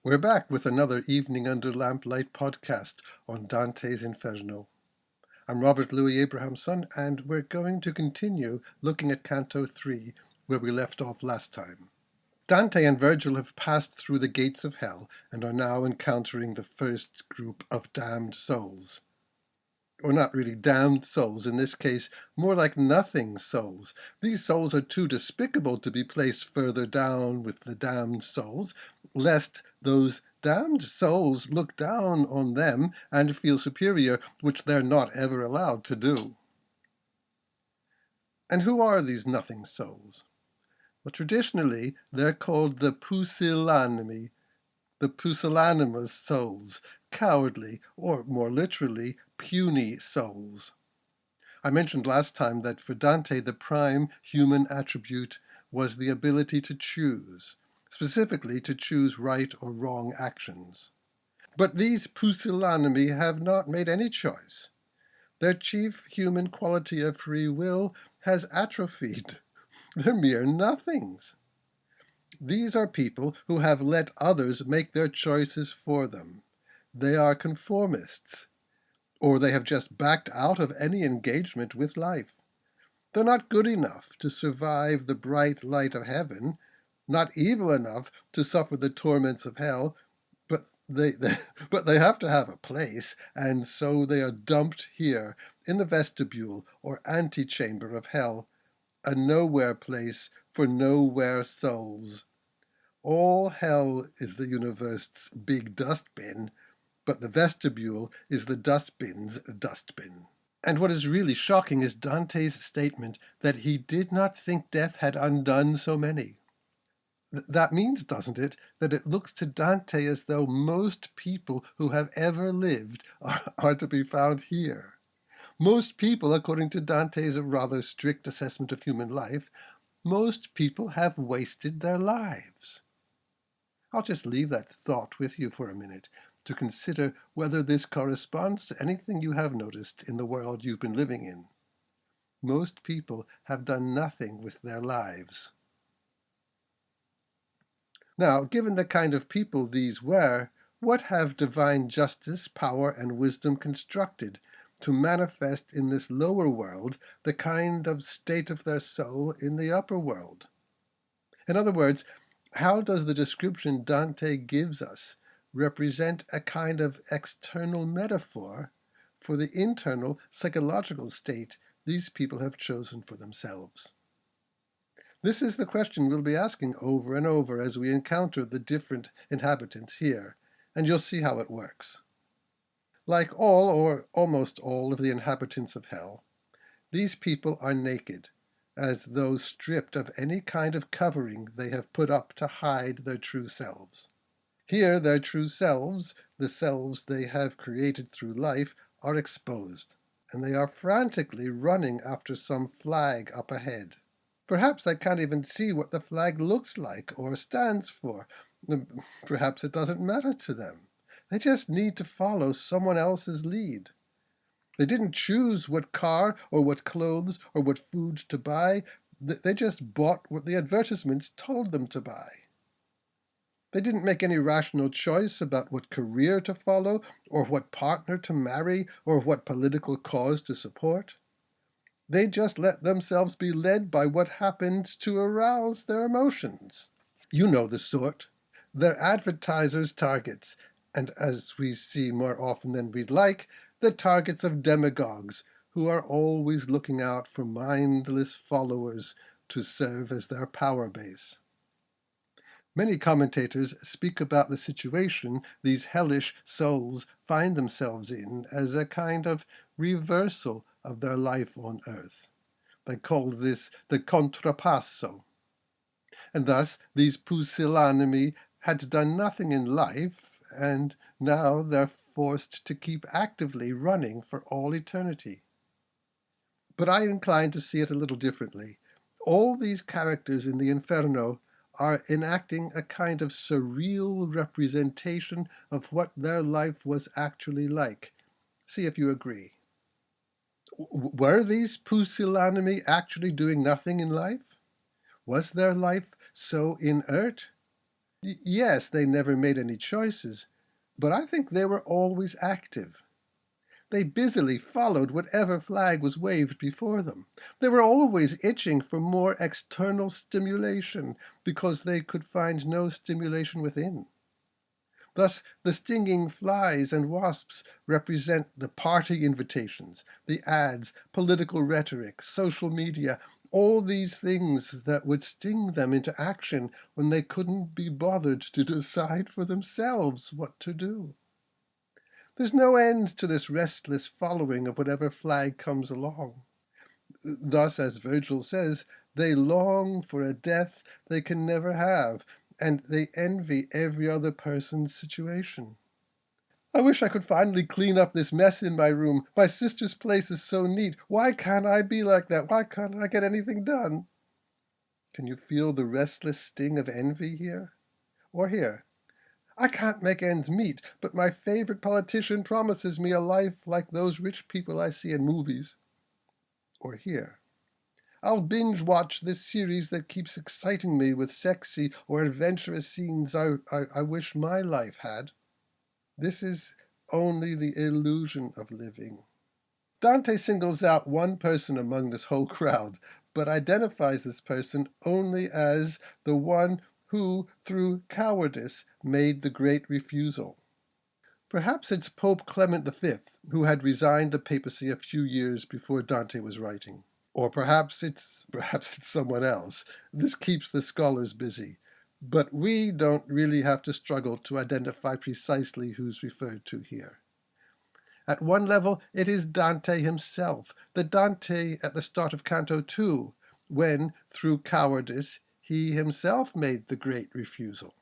We're back with another Evening Under Lamplight podcast on Dante's Inferno. I'm Robert Louis Abrahamson, and we're going to continue looking at Canto 3, where we left off last time. Dante and Virgil have passed through the gates of hell and are now encountering the first group of damned souls. Or not really damned souls, in this case, more like nothing souls. These souls are too despicable to be placed further down with the damned souls, lest those damned souls look down on them and feel superior, which they're not ever allowed to do. And who are these nothing souls? Well, traditionally, they're called the pusillanimi, the pusillanimous souls, cowardly, or more literally, puny souls. I mentioned last time that for Dante, the prime human attribute was the ability to choose, specifically to choose right or wrong actions. But these pusillanimi have not made any choice. Their chief human quality of free will has atrophied. They're mere nothings. These are people who have let others make their choices for them. They are conformists, or they have just backed out of any engagement with life. They're not good enough to survive the bright light of heaven, not evil enough to suffer the torments of hell, but but they have to have a place, and so they are dumped here in the vestibule or antechamber of hell, a nowhere place for nowhere souls. All hell is the universe's big dustbin, but the vestibule is the dustbin's dustbin. And what is really shocking is Dante's statement that he did not think death had undone so many. That means, doesn't it, that it looks to Dante as though most people who have ever lived are to be found here. Most people, according to Dante's rather strict assessment of human life, most people have wasted their lives. I'll just leave that thought with you for a minute to consider whether this corresponds to anything you have noticed in the world you've been living in. Most people have done nothing with their lives. Now, given the kind of people these were, what have divine justice, power, and wisdom constructed to manifest in this lower world the kind of state of their soul in the upper world? In other words, how does the description Dante gives us represent a kind of external metaphor for the internal psychological state these people have chosen for themselves? This is the question we'll be asking over and over as we encounter the different inhabitants here, and you'll see how it works. Like all or almost all of the inhabitants of hell, these people are naked, as though stripped of any kind of covering they have put up to hide their true selves. Here their true selves, the selves they have created through life, are exposed, and they are frantically running after some flag up ahead. Perhaps they can't even see what the flag looks like or stands for. Perhaps it doesn't matter to them. They just need to follow someone else's lead. They didn't choose what car or what clothes or what food to buy. They just bought what the advertisements told them to buy. They didn't make any rational choice about what career to follow or what partner to marry or what political cause to support. They just let themselves be led by what happened to arouse their emotions. You know the sort. They're advertisers' targets, and as we see more often than we'd like, the targets of demagogues who are always looking out for mindless followers to serve as their power base. Many commentators speak about the situation these hellish souls find themselves in as a kind of reversal of their life on earth. They call this the contrapasso. And thus these pusillanimi had done nothing in life, and now they're forced to keep actively running for all eternity. But I incline to see it a little differently. All these characters in the Inferno are enacting a kind of surreal representation of what their life was actually like. See if you agree. Were these pusillanimi actually doing nothing in life? Was their life so inert? Yes, they never made any choices, but I think they were always active. They busily followed whatever flag was waved before them. They were always itching for more external stimulation because they could find no stimulation within. Thus, the stinging flies and wasps represent the party invitations, the ads, political rhetoric, social media, all these things that would sting them into action when they couldn't be bothered to decide for themselves what to do. There's no end to this restless following of whatever flag comes along. Thus, as Virgil says, they long for a death they can never have, and they envy every other person's situation. I wish I could finally clean up this mess in my room. My sister's place is so neat. Why can't I be like that? Why can't I get anything done? Can you feel the restless sting of envy here? Or here? I can't make ends meet, but my favorite politician promises me a life like those rich people I see in movies. Or here? I'll binge watch this series that keeps exciting me with sexy or adventurous scenes I wish my life had. This is only the illusion of living. Dante singles out one person among this whole crowd, but identifies this person only as the one who, through cowardice, made the great refusal. Perhaps it's Pope Clement V, who had resigned the papacy a few years before Dante was writing. Or perhaps it's someone else. This keeps the scholars busy. But we don't really have to struggle to identify precisely who's referred to here. At one level, it is Dante himself, the Dante at the start of Canto 2, when, through cowardice, he himself made the great refusal,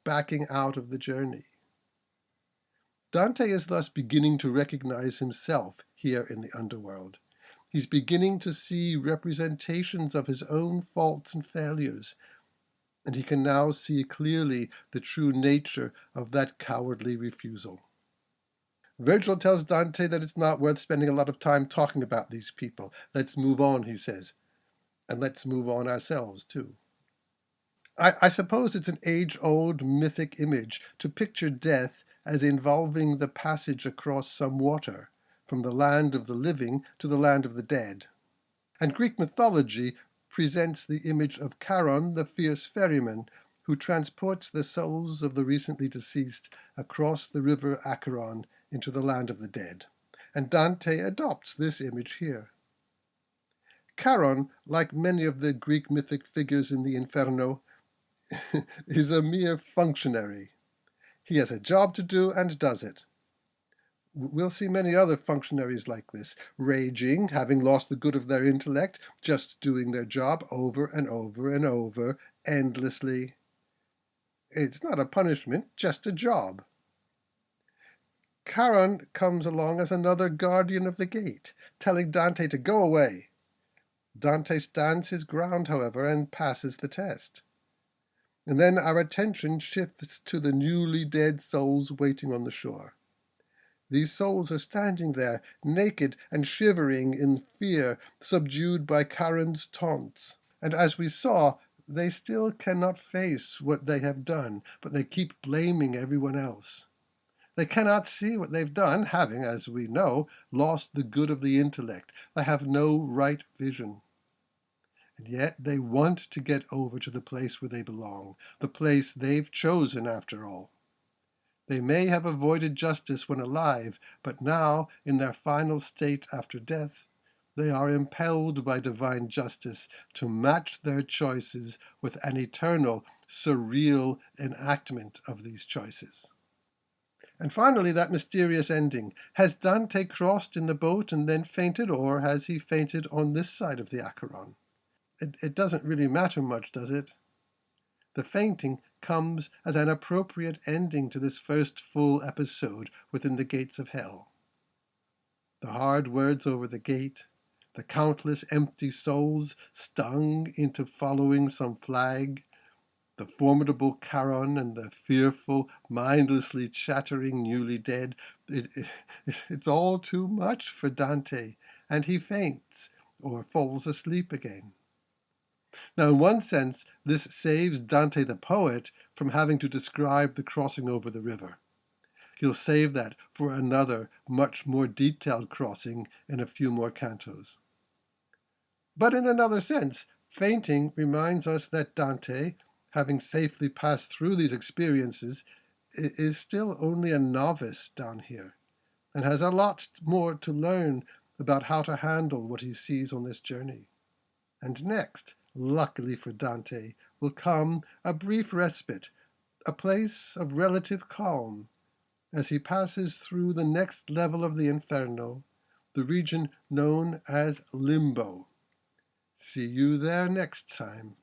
backing out of the journey. Dante is thus beginning to recognize himself here in the underworld. He's beginning to see representations of his own faults and failures, and he can now see clearly the true nature of that cowardly refusal. Virgil tells Dante that it's not worth spending a lot of time talking about these people. Let's move on, he says, and let's move on ourselves too. I suppose it's an age-old mythic image to picture death as involving the passage across some water, from the land of the living to the land of the dead. And Greek mythology presents the image of Charon, the fierce ferryman, who transports the souls of the recently deceased across the river Acheron into the land of the dead. And Dante adopts this image here. Charon, like many of the Greek mythic figures in the Inferno, is a mere functionary. He has a job to do and does it. We'll see many other functionaries like this, raging, having lost the good of their intellect, just doing their job over and over and over, endlessly. It's not a punishment, just a job. Charon comes along as another guardian of the gate, telling Dante to go away. Dante stands his ground, however, and passes the test. And then our attention shifts to the newly dead souls waiting on the shore. These souls are standing there, naked and shivering in fear, subdued by Charon's taunts. And as we saw, they still cannot face what they have done, but they keep blaming everyone else. They cannot see what they've done, having, as we know, lost the good of the intellect. They have no right vision. And yet they want to get over to the place where they belong, the place they've chosen after all. They may have avoided justice when alive, but now, in their final state after death, they are impelled by divine justice to match their choices with an eternal, surreal enactment of these choices. And finally, that mysterious ending. Has Dante crossed in the boat and then fainted, or has he fainted on this side of the Acheron? It doesn't really matter much, does it? The fainting comes as an appropriate ending to this first full episode within the gates of hell. The hard words over the gate, the countless empty souls stung into following some flag, the formidable Charon and the fearful, mindlessly chattering newly dead, it's all too much for Dante, and he faints or falls asleep again. Now, in one sense, this saves Dante the poet from having to describe the crossing over the river. He'll save that for another, much more detailed crossing in a few more cantos. But in another sense, fainting reminds us that Dante, having safely passed through these experiences, is still only a novice down here, and has a lot more to learn about how to handle what he sees on this journey. And next, luckily for Dante, will come a brief respite, a place of relative calm, as he passes through the next level of the Inferno, the region known as Limbo. See you there next time.